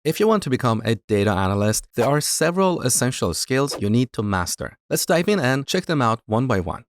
If you want to become a data analyst, there are several essential skills you need to master. Let's dive in and check them out one by one.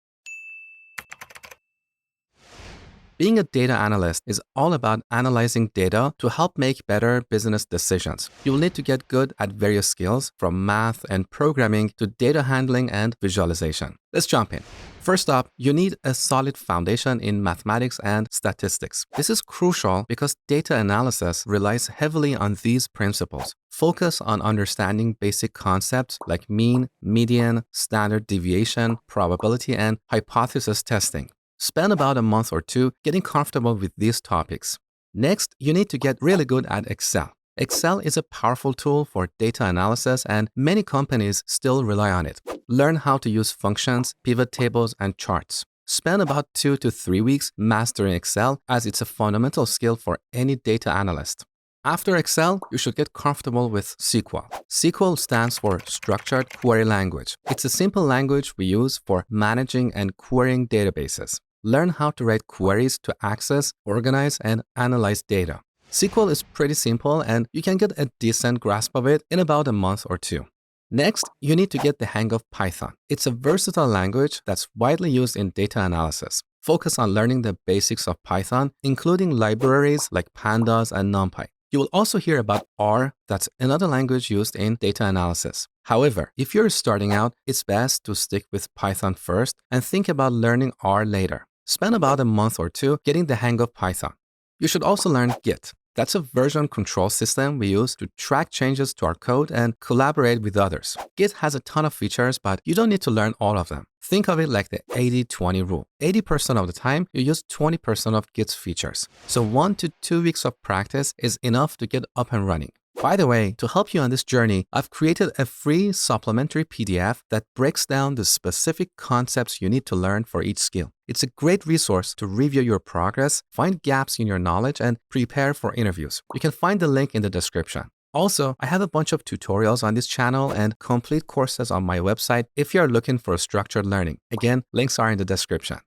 Being a data analyst is all about analyzing data to help make better business decisions. You will need to get good at various skills from math and programming to data handling and visualization. Let's jump in. First up, you need a solid foundation in mathematics and statistics. This is crucial because data analysis relies heavily on these principles. Focus on understanding basic concepts like mean, median, standard deviation, probability, and hypothesis testing. Spend about a month or two getting comfortable with these topics. Next, you need to get really good at Excel. Excel is a powerful tool for data analysis, and many companies still rely on it. Learn how to use functions, pivot tables, and charts. Spend about 2 to 3 weeks mastering Excel, as it's a fundamental skill for any data analyst. After Excel, you should get comfortable with SQL. SQL stands for Structured Query Language. It's a simple language we use for managing and querying databases. Learn how to write queries to access, organize, and analyze data. SQL is pretty simple, and you can get a decent grasp of it in about a month or two. Next, you need to get the hang of Python. It's a versatile language that's widely used in data analysis. Focus on learning the basics of Python, including libraries like pandas and NumPy. You will also hear about R, that's another language used in data analysis. However, if you're starting out, it's best to stick with Python first and think about learning R later. Spend about a month or two getting the hang of Python. You should also learn Git. That's a version control system we use to track changes to our code and collaborate with others. Git has a ton of features, but you don't need to learn all of them. Think of it like the 80-20 rule. 80% of the time, you use 20% of Git's features. So 1 to 2 weeks of practice is enough to get up and running. By the way, to help you on this journey, I've created a free supplementary PDF that breaks down the specific concepts you need to learn for each skill. It's a great resource to review your progress, find gaps in your knowledge, and prepare for interviews. You can find the link in the description. Also, I have a bunch of tutorials on this channel and complete courses on my website if you're looking for structured learning. Again, links are in the description.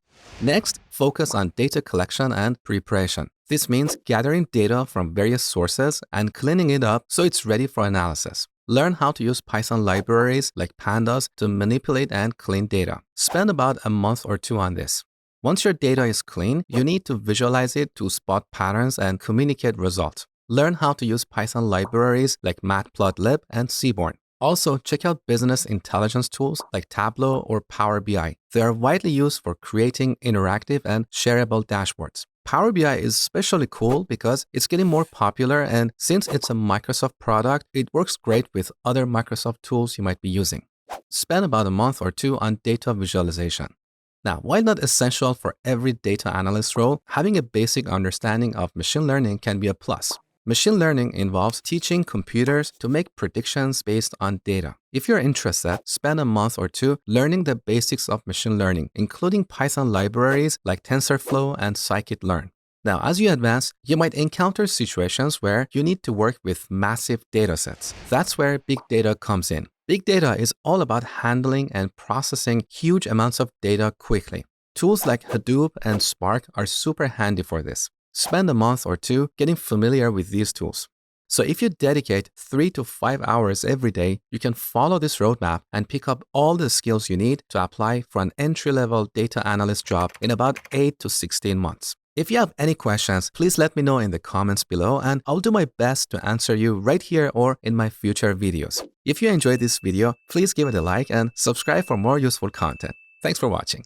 Next, focus on data collection and preparation. This means gathering data from various sources and cleaning it up so it's ready for analysis. Learn how to use Python libraries like pandas to manipulate and clean data. Spend about a month or two on this. Once your data is clean, you need to visualize it to spot patterns and communicate results. Learn how to use Python libraries like Matplotlib and Seaborn. Also, check out business intelligence tools like Tableau or Power BI. They are widely used for creating interactive and shareable dashboards. Power BI is especially cool because it's getting more popular, and since it's a Microsoft product, it works great with other Microsoft tools you might be using. Spend about a month or two on data visualization. Now, while not essential for every data analyst role, having a basic understanding of machine learning can be a plus. Machine learning involves teaching computers to make predictions based on data. If you're interested, spend a month or two learning the basics of machine learning, including Python libraries like TensorFlow and scikit-learn. Now, as you advance, you might encounter situations where you need to work with massive datasets. That's where big data comes in. Big data is all about handling and processing huge amounts of data quickly. Tools like Hadoop and Spark are super handy for this. Spend a month or two getting familiar with these tools. So if you dedicate 3 to 5 hours every day, you can follow this roadmap and pick up all the skills you need to apply for an entry-level data analyst job in about 8 to 16 months. If you have any questions, please let me know in the comments below, and I'll do my best to answer you right here or in my future videos. If you enjoyed this video, please give it a like and subscribe for more useful content. Thanks for watching.